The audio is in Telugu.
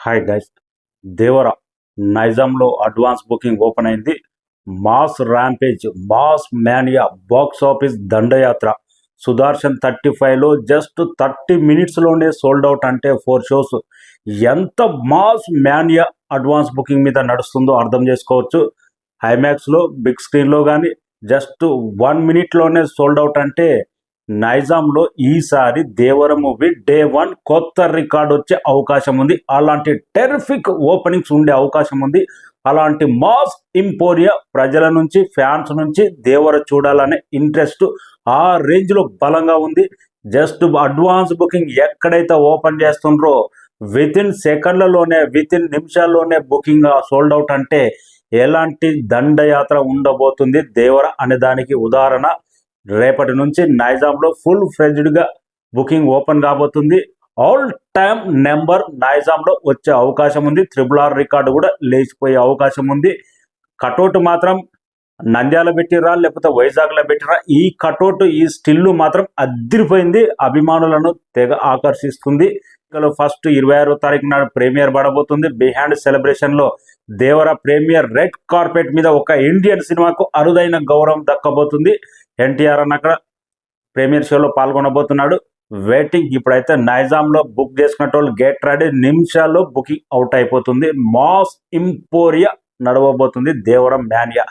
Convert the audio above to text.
హాయ్ గైస్, దేవర నైజాంలో అడ్వాన్స్ బుకింగ్ ఓపెన్ అయింది. Mass rampage, mass mania, box office దండయాత్ర. సుదర్శన్ 35లో జస్ట్ 30 మినిట్స్లోనే సోల్డ్ అవుట్ అంటే 4 షోస్. ఎంత మాస్ మ్యానియా అడ్వాన్స్ బుకింగ్ మీద నడుస్తుందో అర్థం చేసుకోవచ్చు. ఐమాక్స్లో బిగ్ స్క్రీన్లో కానీ జస్ట్ 1 మినిట్లోనే సోల్డ్ అవుట్ అంటే నైజాంలో ఈసారి దేవర మూవీ డే 1 కొత్త రికార్డ్ వచ్చే అవకాశం ఉంది. అలాంటి టెరిఫిక్ ఓపెనింగ్స్ ఉండే అవకాశం ఉంది. అలాంటి మాస్ ఇంపోరియా ప్రజల నుంచి, ఫ్యాన్స్ నుంచి దేవర చూడాలనే ఇంట్రెస్ట్ ఆ రేంజ్లో బలంగా ఉంది. జస్ట్ అడ్వాన్స్ బుకింగ్ ఎక్కడైతే ఓపెన్ చేస్తుండ్రో వితిన్ సెకండ్లలోనే, వితిన్ నిమిషాల్లోనే బుకింగ్ సోల్డ్ అవుట్ అంటే ఎలాంటి దండయాత్ర ఉండబోతుంది దేవర అనే దానికి ఉదాహరణ. రేపటి నుంచి నైజాంలో ఫుల్ ఫ్లెడ్జ్డ్గా బుకింగ్ ఓపెన్ కాబోతుంది. ఆల్ టైమ్ నెంబర్ నైజాంలో వచ్చే అవకాశం ఉంది. RRR రికార్డు కూడా లేచిపోయే అవకాశం ఉంది. కటౌట్ మాత్రం నంద్యాల పెట్టిరా లేకపోతే వైజాగ్లో పెట్టిరా, ఈ కటౌట్, ఈ స్టిల్లు మాత్రం అదిరిపోయింది. అభిమానులను తెగ ఆకర్షిస్తుంది. ఫస్ట్ 26వ తారీఖు నాడు ప్రీమియర్ పడబోతుంది. బిహైండ్ సెలబ్రేషన్లో దేవర ప్రీమియర్ రెడ్ కార్పెట్ మీద ఒక ఇండియన్ సినిమాకు అరుదైన గౌరవం దక్కబోతుంది. ఎన్టీఆర్ అన్న అక్కడ ప్రీమియర్ షోలో పాల్గొనబోతున్నాడు. వెయిటింగ్. ఇప్పుడైతే నైజాంలో బుక్ చేసుకున్న వాళ్ళు గెట్ రెడీ, నిమిషాల్లో బుకింగ్ అవుట్ అయిపోతుంది. మాస్ ఇంపోరియా నడవబోతుంది దేవర మ్యానియా.